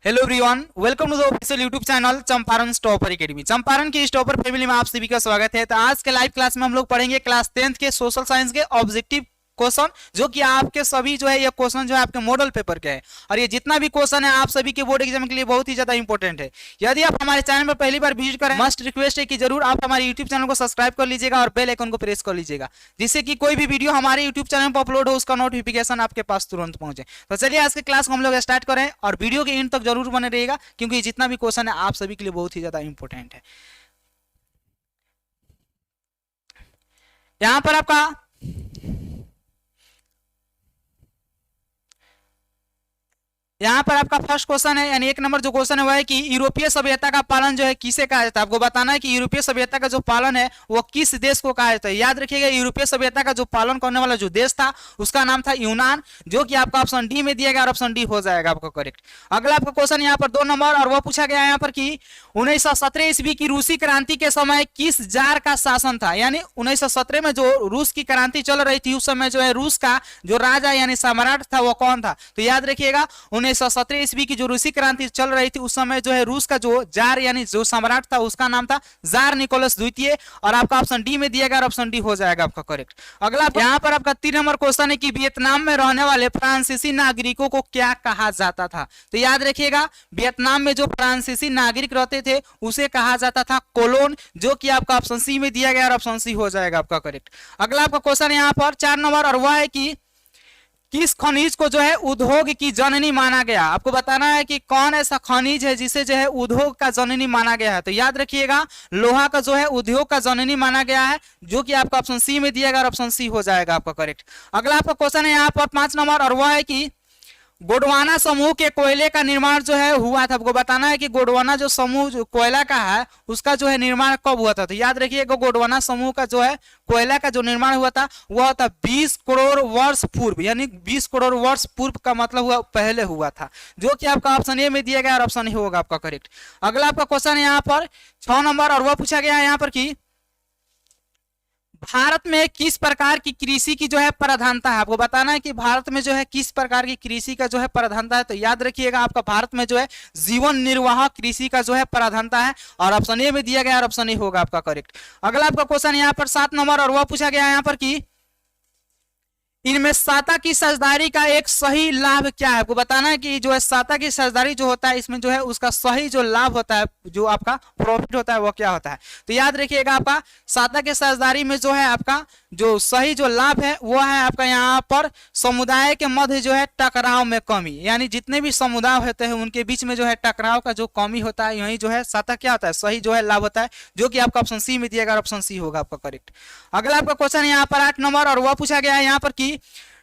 Hello everyone, welcome to the official YouTube channel Champaran topper academy. Champaran की इस topper family में आप सभी का स्वागत है। तो आज के लाइव क्लास में हम लोग पढ़ेंगे क्लास 10th के सोशल साइंस के ऑब्जेक्टिव क्वेश्चन, जो कि आपके सभी जो है ये क्वेश्चन जो है आपके मॉडल पेपर के हैं। और ये जितना भी क्वेश्चन है आप सभी के बोर्ड एग्जाम के लिए बहुत ही ज्यादा इंपॉर्टेंट है। यदि आप हमारे चैनल पर पहली बार विजिट करें, मस्ट रिक्वेस्ट है कि जरूर आप हमारे यूट्यूब चैनल को सब्सक्राइब कर लीजिएगा और बेल आइकन को प्रेस कर लीजिएगा, जिससे कि कोई भी वीडियो हमारे यूट्यूब चैनल पर अपलोड हो उसका नोटिफिकेशन आपके पास तुरंत पहुंचे। तो चलिए आज के क्लास को हम लोग स्टार्ट करें और वीडियो के एंड तक जरूर बने रहिएगा, क्योंकि जितना भी क्वेश्चन है आप सभी के लिए बहुत ही ज्यादा इंपॉर्टेंट है। यहां पर आपका फर्स्ट क्वेश्चन है, यानी एक नंबर जो क्वेश्चन है वो है कि यूरोपीय सभ्यता का पालन जो है किसे कहा जाता है। आपको बताना है कि यूरोपीय सभ्यता का जो पालन है वो किस देश को कहा जाता है। याद रखिएगा, यूरोपीय सभ्यता का जो पालन करने वाला जो देश था उसका नाम था यूनान, जो कि आपका ऑप्शन डी में दिया गया और ऑप्शन डी हो जाएगा आपका करेक्ट। अगला आपका क्वेश्चन यहाँ पर 2 नंबर, और वो पूछा गया यहाँ पर कि 1917 ईस्वी की रूसी क्रांति के समय किस जार का शासन था। यानी 1917 में जो रूस की क्रांति चल रही थी उस समय जो है रूस का जो राजा यानी सम्राट था वो कौन था। तो याद रखिएगा 1917 ईस्वी की जो रूसी क्रांति चल रही थी उस समय जो है रूस का जो जार यानी जो सम्राट था उसका नाम था जार निकोलस द्वितीय, और आपका ऑप्शन डी में दिया गया और ऑप्शन डी हो जाएगा आपका करेक्ट। अगला यहाँ पर आपका 3 नंबर क्वेश्चन है कि वियतनाम में रहने वाले फ्रांसीसी नागरिकों को क्या कहा जाता था। तो याद रखिएगा, वियतनाम में जो फ्रांसीसी नागरिक रहते थे उसे कहा जाता था कोलोन, जो कि आपका ऑप्शन सी में दिया गया और ऑप्शन सी हो जाएगा आपका करेक्ट। अगला आपका क्वेश्चन यहाँ पर 4 नंबर, और वह है कि किस खनिज को जो है उद्योग की जननी माना गया। आपको बताना है कि कौन ऐसा खनिज है जिसे जो है उद्योग का जननी माना गया है। तो याद रखिएगा, लोहा का जो है उद्योग का जननी माना गया है, जो कि आपका ऑप्शन सी में दिया गया और ऑप्शन सी हो जाएगा आपका करेक्ट। अगला आपका क्वेश्चन है यहाँ पर 5 नंबर, और वह है कि गोंडवाना समूह के कोयले का निर्माण जो है हुआ था। आपको बताना है कि गोंडवाना जो समूह जो कोयला का है उसका जो है निर्माण कब हुआ था। तो याद रखिएगा, गोंडवाना समूह का जो है कोयला का जो निर्माण हुआ था वह था 20 करोड़ वर्ष पूर्व, यानी 20 करोड़ वर्ष पूर्व का मतलब हुआ पहले हुआ था, जो कि आपका ऑप्शन ए में दिया गया और ऑप्शन ए होगा आपका करेक्ट। अगला आपका क्वेश्चन है यहाँ पर 6 नंबर, और वह पूछा गया है यहाँ पर कि भारत में किस प्रकार की कृषि की जो है प्रधानता है। आपको बताना है कि भारत में जो है किस प्रकार की कृषि का जो है प्रधानता है। तो याद रखिएगा, आपका भारत में जो है जीवन निर्वाह कृषि का जो है प्रधानता है, और ऑप्शन ए में दिया गया और ऑप्शन ए होगा आपका करेक्ट। अगला आपका क्वेश्चन यहाँ पर 7 नंबर, और वह पूछा गया यहाँ पर कि इनमें साता की साझेदारी का एक सही लाभ क्या है। आपको बताना है कि जो है साता की साझेदारी जो होता है इसमें जो है उसका सही जो लाभ होता है, जो आपका प्रॉफिट होता है वो क्या होता है। तो याद रखिएगा, आपका साता के साझेदारी में जो है आपका जो सही जो लाभ है वो है आपका यहाँ पर समुदाय के मध्य जो है टकराव में कमी, यानी जितने भी समुदाय होते हैं उनके बीच में जो है टकराव का जो कमी होता है, यही जो है साता क्या होता है सही जो है लाभ होता है, जो कि आपका ऑप्शन सी में दिया गया, ऑप्शन सी होगा आपका करेक्ट। अगला आपका क्वेश्चन यहाँ पर 8 नंबर, और वह पूछा गया है यहाँ पर कि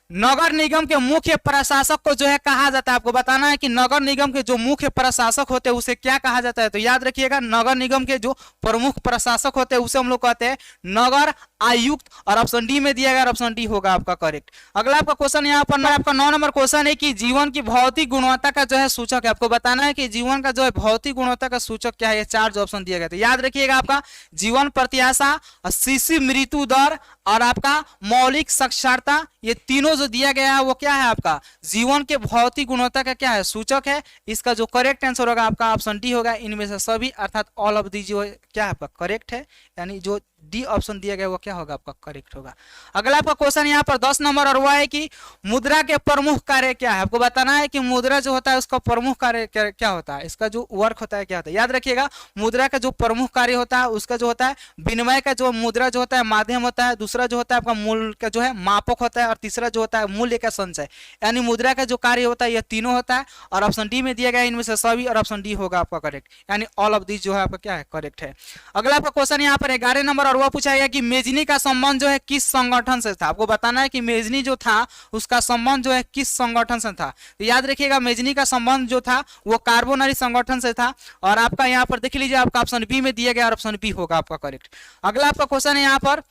नगर निगम के मुख्य प्रशासक को जो है कहा जाता है। आपको बताना है कि नगर निगम के जो मुख्य प्रशासक होते हैं उसे क्या कहा जाता है। तो याद रखिएगा, नगर निगम के जो प्रमुख प्रशासक होते हैं उसे हम लोग कहते हैं नगर आयुक्त, और ऑप्शन डी में दिया गया, ऑप्शन डी होगा आपका करेक्ट। अगला आपका क्वेश्चन यहाँ पर आपका 9 नंबर क्वेश्चन है कि जीवन की भौतिक गुणवत्ता का जो है सूचक है। आपको बताना है कि जीवन का जो है भौतिक गुणवत्ता का सूचक क्या है। ये 4 जो ऑप्शन दिया गया था, याद रखिएगा, आपका जीवन प्रत्याशा, शिशु मृत्यु दर और आपका मौलिक साक्षरता, ये तीनों जो दिया गया है वो क्या है आपका जीवन के भौतिक गुणवत्ता का क्या है सूचक है। इसका जो करेक्ट आंसर होगा आपका ऑप्शन डी होगा, इनमें से सभी अर्थात ऑल ऑफ दी जो क्या है आपका करेक्ट है, यानी जो डी ऑप्शन दिया गया वो क्या होगा आपका करेक्ट होगा। अगला आपका क्वेश्चन यहाँ पर 10 नंबर, और वह है कि मुद्रा के प्रमुख कार्य क्या है। आपको बताना है कि मुद्रा जो होता है उसका प्रमुख कार्य क्या होता है, इसका जो वर्क होता है क्या होता है। याद रखिएगा, मुद्रा का जो प्रमुख कार्य होता है उसका जो होता है विनिमय का जो मुद्रा जो होता है माध्यम होता है, दूसरा जो होता है आपका मूल्य का जो है मापक होता है, और तीसरा जो होता है मूल्य का संचय, यानी मुद्रा का जो कार्य होता है यह तीनों होता है, और ऑप्शन डी में दिया गया इनमें से सभी, और ऑप्शन डी होगा आपका करेक्ट, यानी ऑल ऑफ दिस जो है आपका क्या है करेक्ट है। अगला आपका क्वेश्चन यहाँ पर 11 नंबर, और वह पूछा गया कि मेजनी का संबंध जो है किस संगठन से था। आपको बताना है कि मेजनी जो था उसका संबंध जो है किस संगठन से था। तो याद रखिएगा, मेजनी का संबंध जो था वो कार्बोनरी संगठन से था, और आपका यहाँ पर देख लीजिए आपका ऑप्शन बी में दिया गया और ऑप्शन बी होगा आपका करेक्ट। अगला आपका क्वेश्चन है यहाँ पर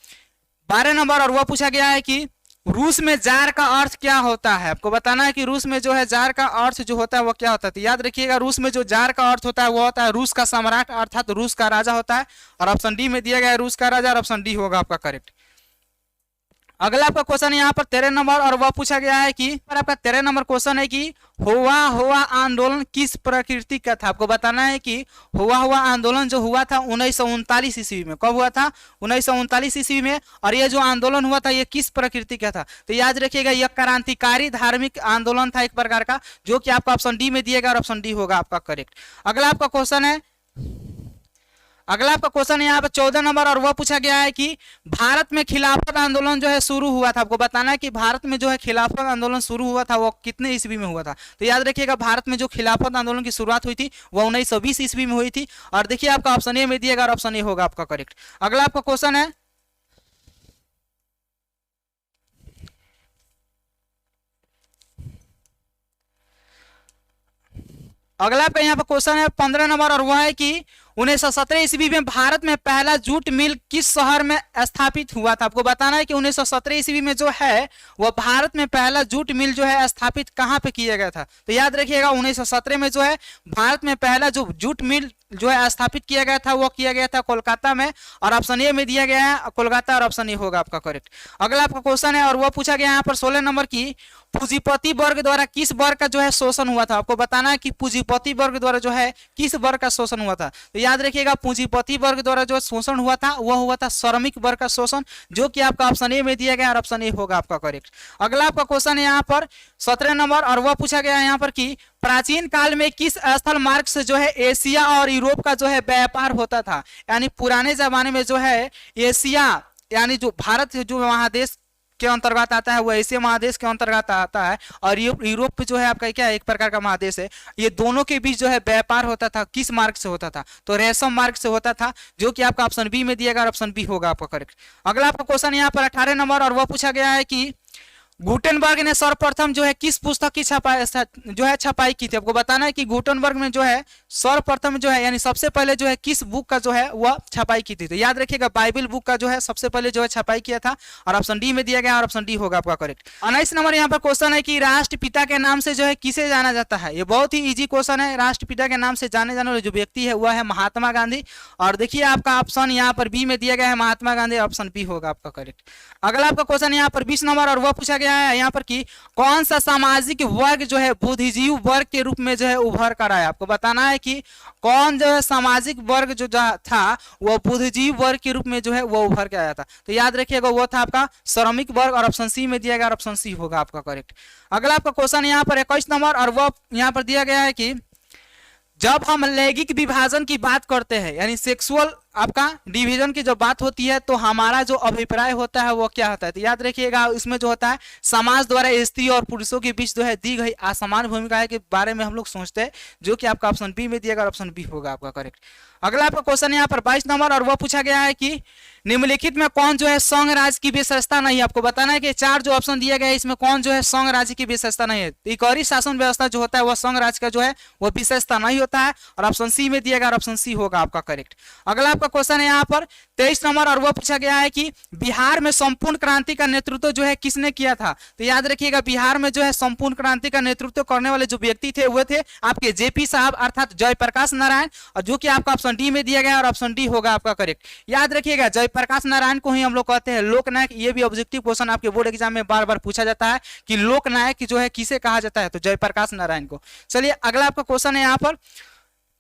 12 नंबर, और वह पूछा गया है कि रूस में जार का अर्थ क्या होता है। आपको बताना है कि रूस में जो है जार का अर्थ जो होता है वो क्या होता है। तो याद रखिएगा, रूस में जो जार का अर्थ होता है वो होता है रूस का सम्राट, अर्थात रूस का राजा होता है, और ऑप्शन डी में दिया गया है रूस का राजा, और ऑप्शन डी होगा आपका करेक्ट। अगला आपका क्वेश्चन यहाँ पर 13 नंबर और वह पूछा गया है कि पर आपका 13 नंबर क्वेश्चन है कि हुआ आंदोलन किस प्रकृति का था। आपको बताना है कि हुआ आंदोलन जो हुआ था 1939 ईस्वी में। कब हुआ था? 1939 ईस्वी में। और ये जो आंदोलन हुआ था ये किस प्रकृति का था? तो याद रखिएगा यह क्रांतिकारी धार्मिक आंदोलन था एक प्रकार का, जो कि आपका ऑप्शन डी में दिएगा और ऑप्शन डी होगा आपका करेक्ट। अगला आपका क्वेश्चन है यहाँ पर 14 नंबर और वह पूछा गया है कि भारत में खिलाफत आंदोलन जो है शुरू हुआ था। आपको बताना है कि भारत में जो है खिलाफत आंदोलन शुरू हुआ था वो कितने ईस्वी में हुआ था। तो याद रखिएगा भारत में जो खिलाफत आंदोलन की शुरुआत हुई थी वो 1920 ईस्वी में हुई थी। और देखिए आपका ऑप्शन ए में दिएगा और ऑप्शन ए होगा आपका करेक्ट। अगला आपका क्वेश्चन है अगला आपका यहाँ पर क्वेश्चन है 15 नंबर और वह है कि 1917 ईस्वी में भारत में पहला जूट मिल किस शहर में स्थापित हुआ था। आपको बताना है कि 1917 ईस्वी में जो है वह भारत में पहला जूट मिल जो है स्थापित कहाँ पे किया गया था। तो याद रखिएगा 1917 में जो है भारत में पहला जो जूट मिल जो है स्थापित किया गया था वो किया गया था कोलकाता में। और ऑप्शन ए में दिया गया है कोलकाता और ऑप्शन ए होगा आपका करेक्ट। अगला आपका क्वेश्चन है और वह पूछा गया यहाँ पर 16 नंबर की पूंजीपति वर्ग द्वारा किस वर्ग का जो है शोषण हुआ था। आपको बताना है कि पूंजीपति वर्ग द्वारा जो है किस वर्ग का शोषण हुआ था। तो याद रखिएगा पूंजीपति वर्ग द्वारा जो शोषण हुआ था वह हुआ था श्रमिक वर्ग का शोषण, जो कि आपका ऑप्शन ए में दिया गया और ऑप्शन ए होगा आपका करेक्ट। अगला आपका क्वेश्चन है यहाँ पर 17 नंबर और वह पूछा गया है यहाँ पर कि प्राचीन काल में किस स्थल मार्ग से जो है एशिया और यूरोप का जो है व्यापार होता था। यानी पुराने जमाने में जो है एशिया यानी जो भारत जो महादेश के अंतर्गत आता है वो एशिया महादेश के अंतर्गत आता है और यूरोप जो है आपका क्या है एक प्रकार का महादेश है। ये दोनों के बीच जो है व्यापार होता था किस मार्ग से होता था? तो रेशम मार्ग से होता था, जो कि आपका ऑप्शन बी में दिएगा और ऑप्शन बी होगा आपका करेक्ट। अगला आपका क्वेश्चन यहाँ पर 18 नंबर और वह पूछा गया है कि गुटेनबर्ग ने सर्वप्रथम जो है किस पुस्तक की छपाई की थी। आपको बताना है कि गुटेनबर्ग में जो है सर्वप्रथम जो है यानी सबसे पहले जो है किस बुक का जो है वह छपाई की थी। तो याद रखिएगा बाइबल बुक का जो है सबसे पहले जो है छपाई किया था और ऑप्शन डी में दिया गया और ऑप्शन डी होगा आपका करेक्ट। 19 नंबर यहाँ पर क्वेश्चन है कि राष्ट्रपिता के नाम से जो है किसे जाना जाता है। ये बहुत ही ईजी क्वेश्चन है। राष्ट्रपिता के नाम से जाने जाने वाले जो व्यक्ति है वह है महात्मा गांधी। और देखिए आपका ऑप्शन यहाँ पर बी में दिया गया है महात्मा गांधी, ऑप्शन बी होगा आपका करेक्ट। अगला आपका क्वेश्चन यहाँ पर 20 नंबर और वह पूछा गया है यहाँ पर कि कौन सा सामाजिक वर्ग जो है बुद्धिजीवी वर्ग के रूप में जो है उभर कर आया। आपको बताना है कि कौन जो है सामाजिक वर्ग जो था वह बुद्धिजीवी वर्ग के रूप में जो है वो उभर के आया था। तो याद रखिएगा वो था आपका श्रमिक वर्ग और ऑप्शन सी में दिया गया और ऑप्शन सी होगा आपका करेक्ट। अगला आपका क्वेश्चन यहाँ पर 21 नंबर और वह यहाँ पर दिया गया है कि जब हम लैंगिक विभाजन की बात करते हैं यानी सेक्सुअल आपका डिवीजन की जब बात होती है तो हमारा जो अभिप्राय होता है वो क्या होता है। तो याद रखिएगा इसमें जो होता है समाज द्वारा स्त्री और पुरुषों के बीच जो है दी गई असमान भूमिका के बारे में हम लोग सोचते हैं, जो कि आपका ऑप्शन बी में दिएगा और ऑप्शन बी होगा आपका करेक्ट। अगला आपका क्वेश्चन यहाँ पर 22 नंबर और वह पूछा गया है कि निम्नलिखित में कौन जो है संघ राज्य की विशेषता नहीं है। आपको बताना है कि 4 जो ऑप्शन दिया गया है इसमें कौन जो है संघ राज्य की विशेषता नहीं है। त्रिकोणीय शासन व्यवस्था जो होता है वह संघ राज्य का जो है वह विशेषता नहीं होता है और ऑप्शन सी में दिया गया और ऑप्शन सी होगा आपका करेक्ट। अगला आपका क्वेश्चन है यहाँ पर 23 नंबर और वह पूछा गया है कि बिहार में संपूर्ण क्रांति का नेतृत्व जो है किसने किया था। तो याद रखिएगा बिहार में जो है संपूर्ण क्रांति का नेतृत्व करने वाले जो व्यक्ति थे वो थे आपके जेपी साहब अर्थात जयप्रकाश नारायण, और जो कि आपका ऑप्शन डी में दिया गया और ऑप्शन डी होगा आपका करेक्ट। याद रखिएगा जयप्रकाश नारायण को ही हम लोग कहते हैं लोकनायक। ये भी ऑब्जेक्टिव क्वेश्चन आपके बोर्ड एग्जाम में बार बार पूछा जाता है कि लोकनायक जो है किसे कहा जाता है, तो जयप्रकाश नारायण को। चलिए अगला आपका क्वेश्चन है यहाँ पर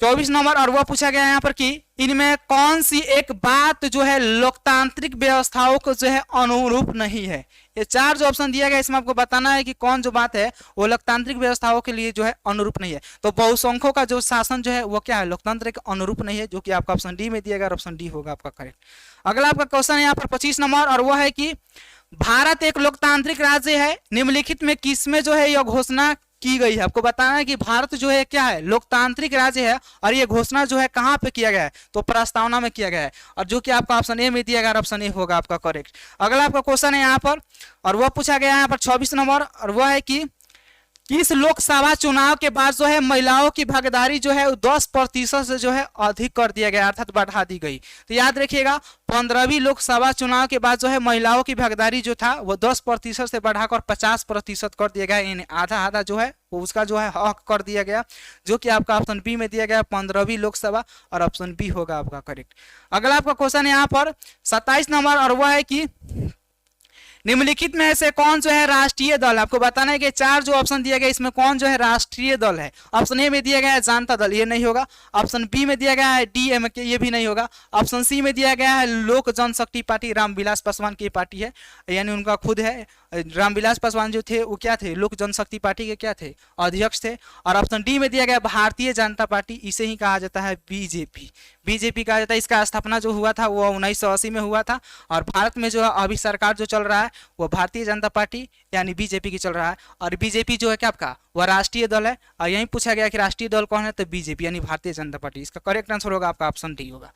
24 नंबर और वह पूछा गया यहाँ पर कि इनमें कौन सी एक बात जो है लोकतांत्रिक व्यवस्थाओं को जो है अनुरूप नहीं है। ये 4 जो ऑप्शन दिया गया इसमें आपको बताना है कि कौन जो बात है वो लोकतांत्रिक व्यवस्थाओं के लिए जो है अनुरूप नहीं है। तो बहुसंख्यों का जो शासन जो है वो क्या है, लोकतंत्र के अनुरूप नहीं है, जो कि आपका ऑप्शन डी में दिया गया और ऑप्शन डी होगा आपका करेक्ट। अगला आपका क्वेश्चन है यहाँ पर 25 नंबर और वह है कि भारत एक लोकतांत्रिक राज्य है, निम्नलिखित में किसमें जो है यह घोषणा की गई है। आपको बताना है कि भारत जो है क्या है, लोकतांत्रिक राज्य है और ये घोषणा जो है कहां पे किया गया है, तो प्रस्तावना में किया गया है, और जो कि आपका ऑप्शन ए में दिया गया ऑप्शन ए होगा आपका करेक्ट। अगला आपका क्वेश्चन है यहाँ पर और वह पूछा गया है यहाँ पर 26 नंबर और वह है कि किस लोकसभा चुनाव के बाद जो है महिलाओं की भागीदारी जो है 10% से जो है अधिक कर दिया गया अर्थात बढ़ा दी गई। तो याद रखिएगा 15वीं लोकसभा चुनाव के बाद जो है महिलाओं की भागीदारी जो था वो 10% से बढ़ाकर 50% कर दिया गया, यानी आधा आधा जो है वो उसका जो है हक कर दिया गया, जो कि आपका ऑप्शन बी में दिया गया 15वीं लोकसभा और ऑप्शन बी होगा आपका करेक्ट। अगला आपका क्वेश्चन है यहाँ पर 27 नंबर और वह है कि निम्नलिखित में से कौन जो है राष्ट्रीय दल, आपको बताना है कि चार जो ऑप्शन दिया गया इसमें कौन जो है राष्ट्रीय दल है। ऑप्शन ए में दिया गया है जनता दल, ये नहीं होगा। ऑप्शन बी में दिया गया है डीएमके, ये भी नहीं होगा। ऑप्शन सी में दिया गया है लोक जनशक्ति पार्टी, रामविलास पासवान की पार्टी है, यानी उनका खुद है। रामविलास पासवान जो थे वो क्या थे, लोक जनशक्ति पार्टी के क्या थे, अध्यक्ष थे। और ऑप्शन डी में दिया गया भारतीय जनता पार्टी, इसे ही कहा जाता है बीजेपी, बीजेपी कहा जाता है। इसका स्थापना जो हुआ था वो 1980 में हुआ था। और भारत में जो अभी सरकार जो चल रहा है वो भारतीय जनता पार्टी यानी बीजेपी की चल रहा है। और बीजेपी जो है क्या आपका वह राष्ट्रीय दल है। और यही पूछा गया कि राष्ट्रीय दल कौन है, तो बीजेपी यानी भारतीय जनता पार्टी। इसका करेक्ट आंसर होगा आपका ऑप्शन डी होगा।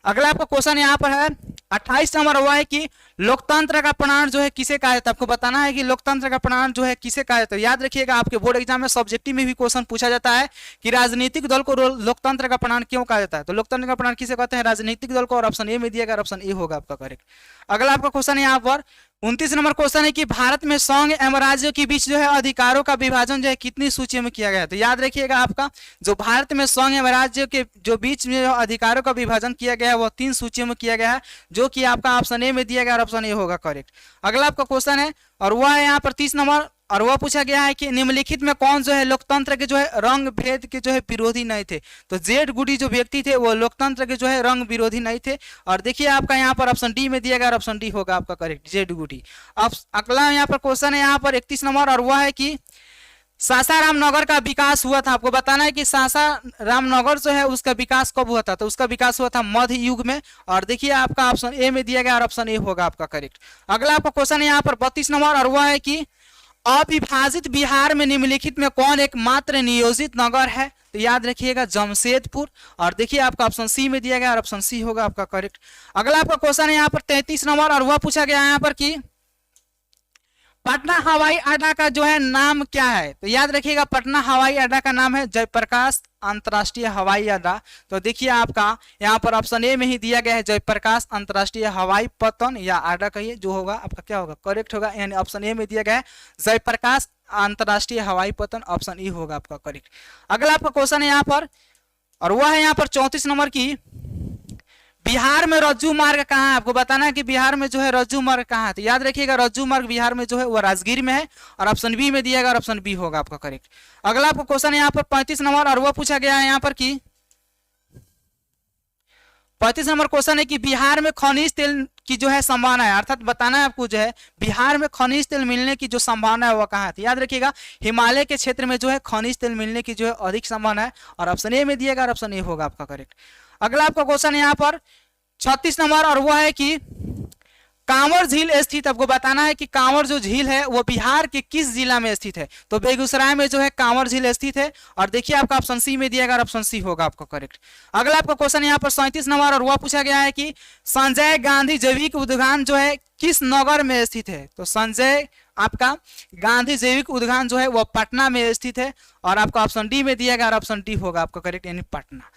अगला आपका क्वेश्चन यहाँ पर है 28 नंबर हुआ है कि लोकतंत्र का प्राण जो है किसे कहा जाता है। आपको बताना है कि लोकतंत्र का प्राण जो है किसे कहा जाता है। याद रखिएगा आपके बोर्ड एग्जाम में सब्जेक्टिव में भी क्वेश्चन पूछा जाता है कि राजनीतिक दल को लोकतंत्र का प्राण क्यों कहा जाता है। तो लोकतंत्र का प्राण किसे कहते हैं, राजनीतिक दल को। और ऑप्शन ए में दिया गया, ऑप्शन ए होगा आपका करेक्ट। अगला आपका क्वेश्चन है यहाँ पर 29 नंबर क्वेश्चन है कि भारत में संघ एवं राज्यों के बीच जो है अधिकारों का विभाजन जो है कितनी सूचियों में किया गया है। तो याद रखिएगा आपका जो भारत में संघ एवं राज्यों के जो बीच में अधिकारों का विभाजन किया गया है वो 3 सूचियों में किया गया है, जो कि आपका ऑप्शन ए में दिया गया और ऑप्शन ए होगा करेक्ट। अगला आपका क्वेश्चन है और वह है यहाँ पर 30 नंबर, और वह पूछा गया है कि निम्नलिखित में कौन जो है लोकतंत्र के जो है रंग भेद के जो है विरोधी नहीं थे। तो जेड गुडी जो व्यक्ति थे वो लोकतंत्र के जो है रंग विरोधी नहीं थे। और देखिए आपका यहाँ पर ऑप्शन डी में दिया गया और ऑप्शन डी होगा आपका करेक्ट, जेड गुडी। अब अगला यहाँ पर क्वेश्चन है यहाँ पर 31 नंबर, और वह है कि सासाराम नगर का विकास हुआ था। आपको बताना है कि सासाराम नगर जो है उसका विकास कब हुआ था। तो उसका विकास हुआ था मध्य युग में। और देखिए आपका ऑप्शन ए में दिया गया और ऑप्शन ए होगा आपका करेक्ट। अगला आपका क्वेश्चन है यहाँ पर 32 नंबर, और वह है कि अविभाजित बिहार में निम्नलिखित में कौन एकमात्र नियोजित नगर है। तो याद रखिएगा जमशेदपुर। और देखिए आपका ऑप्शन सी में दिया गया और ऑप्शन सी होगा आपका करेक्ट। अगला आपका क्वेश्चन है यहाँ पर 33 नंबर, और वह पूछा गया यहाँ पर कि पटना हवाई अड्डा का जो है नाम क्या है। तो याद रखिएगा पटना हवाई अड्डा का नाम है जयप्रकाश अंतर्राष्ट्रीय हवाई अड्डा। तो देखिए आपका यहाँ पर ऑप्शन ए में ही दिया गया है जयप्रकाश अंतर्राष्ट्रीय हवाई पतन या अड्डा कहिए, जो होगा आपका क्या होगा करेक्ट होगा, यानी ऑप्शन ए में दिया गया है जयप्रकाश अंतर्राष्ट्रीय हवाई पतन, ऑप्शन ई होगा आपका करेक्ट। अगला आपका क्वेश्चन है यहाँ पर, और वह है यहाँ पर 34 नंबर की बिहार में रज्जू मार्ग कहाँ है। आपको बताना है कि बिहार में जो है रज्जू मार्ग कहाँ है। तो याद रखिएगा रज्जू मार्ग बिहार में जो है वो राजगीर में है। और ऑप्शन बी में दिया गया और ऑप्शन बी होगा आपका करेक्ट। अगला आपका क्वेश्चन है यहाँ पर 35 नंबर, और वह पूछा गया है यहाँ पर कि 35 नंबर क्वेश्चन है कि बिहार में खनिज तेल की जो है संभावना है, अर्थात बताना है आपको जो है बिहार में खनिज तेल मिलने की जो संभावना है वो कहाँ है। तो याद रखिएगा हिमालय के क्षेत्र में जो है खनिज तेल मिलने की जो है अधिक संभावना है। और ऑप्शन ए में दिएगा और ऑप्शन ए होगा आपका करेक्ट। अगला आपका क्वेश्चन है यहाँ पर 36 नंबर, और वह है कि कांवर झील स्थित। आपको बताना है कि कांवर जो झील है वो बिहार के किस जिला में स्थित है। तो बेगूसराय में जो है कांवर झील स्थित है। और देखिए आपका ऑप्शन सी में दिया गया और ऑप्शन सी होगा आपका करेक्ट। अगला आपका क्वेश्चन यहाँ पर 37 नंबर, और वह पूछा गया है कि संजय गांधी जैविक उद्यान जो है किस नगर में स्थित है। तो संजय आपका गांधी जैविक उद्यान जो है वह पटना में स्थित है। और आपका ऑप्शन डी में दिया गया और ऑप्शन डी होगा आपका करेक्ट, यानी पटना।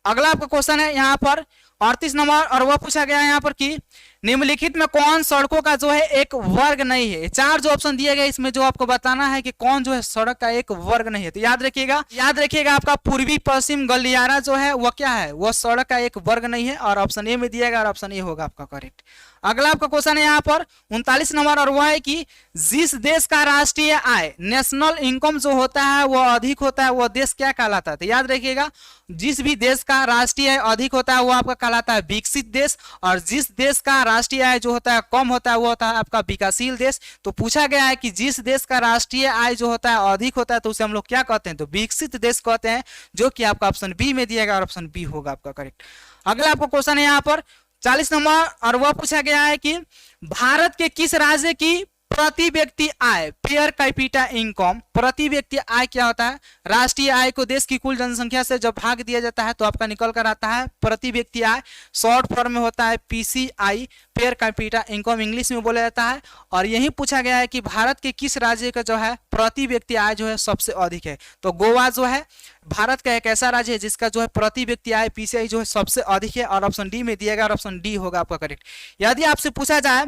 अगला आपका क्वेश्चन है यहाँ पर 38 नंबर, और वह पूछा गया है यहाँ पर कि निम्नलिखित में कौन सड़कों का जो है एक वर्ग नहीं है। 4 जो ऑप्शन दिए गए इसमें जो आपको बताना है कि कौन जो है सड़क का एक वर्ग नहीं है। तो याद रखिएगा आपका पूर्वी पश्चिम गलियारा जो है वह क्या है, वह सड़क का एक वर्ग नहीं है। और ऑप्शन ए में दिया गया और ऑप्शन ए होगा आपका करेक्ट। अगला आपका क्वेश्चन है यहाँ पर 39 नंबर, और वह है कि जिस देश का राष्ट्रीय आय नेशनल इनकम जो होता है वह अधिक होता है वह देश क्या कहलाता है। तो याद रखिएगा जिस भी देश का राष्ट्रीय आय अधिक होता है वो आपका कहलाता है विकसित देश। और जिस देश का राष्ट्रीय आय जो होता है कम होता है वो होता है आपका विकासशील देश। तो पूछा गया है कि जिस देश का राष्ट्रीय आय जो होता है अधिक होता है तो उसे हम लोग क्या कहते हैं, तो विकसित देश कहते हैं, जो कि आपका ऑप्शन बी में दिया गया और ऑप्शन बी होगा आपका करेक्ट। अगला आपका क्वेश्चन है यहाँ पर 40 नंबर, और वह पूछा गया है कि भारत के किस राज्य की प्रति व्यक्ति आय पेयर कैपिटा इनकम, प्रति व्यक्ति आय क्या होता है, राष्ट्रीय आय को देश की कुल जनसंख्या से जब भाग दिया जाता है तो आपका निकल कर आता है प्रति व्यक्ति आय। शॉर्ट फॉर्म में होता है PCI, pair capita income English में बोला जाता है। और यही पूछा गया है कि भारत के किस राज्य का जो है प्रति व्यक्ति आय जो है सबसे अधिक है। तो गोवा जो है भारत का एक ऐसा राज्य है जिसका जो है प्रति व्यक्ति आय पीसीआई जो है सबसे अधिक है। और ऑप्शन डी में दिया गया और ऑप्शन डी होगा आपका करेक्ट। यदि आपसे पूछा जाए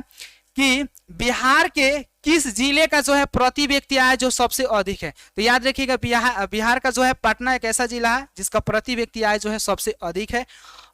कि बिहार के किस जिले का जो है प्रति व्यक्ति आय जो सबसे अधिक है? तो याद रखिएगा बिहार का जो है पटना एक ऐसा जिला है जिसका प्रति व्यक्ति आय जो है सबसे अधिक है।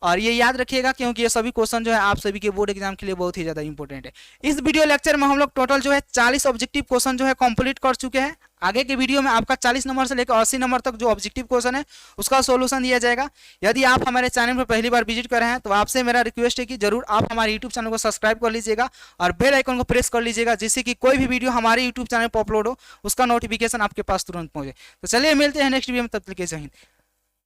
और ये याद रखिएगा क्योंकि ये सभी क्वेश्चन जो है आप सभी के बोर्ड एग्जाम के लिए बहुत ही ज्यादा इंपॉर्टेंट है। इस वीडियो लेक्चर में हम लोग टोटल जो है 40 ऑब्जेक्टिव क्वेश्चन जो है कंप्लीट कर चुके हैं। आगे के वीडियो में आपका 40 नंबर से लेकर 80 नंबर तक जो ऑब्जेक्टिव क्वेश्चन है उसका सॉल्यूशन दिया जाएगा। यदि आप हमारे चैनल पर पहली बार विजिट कर रहे हैं तो आपसे मेरा रिक्वेस्ट है कि जरूर आप हमारे यूट्यूब चैनल को सब्सक्राइब कर लीजिएगा और बेल आइकन को प्रेस कर लीजिएगा, जिससे कि कोई भी वीडियो हमारे यूट्यूब चैनल पर अपलोड हो उसका नोटिफिकेशन आपके पास तुरंत पहुंचे। तो चलिए मिलते हैं नेक्स्ट वीडियो में, तब तक के लिए जय हिंद।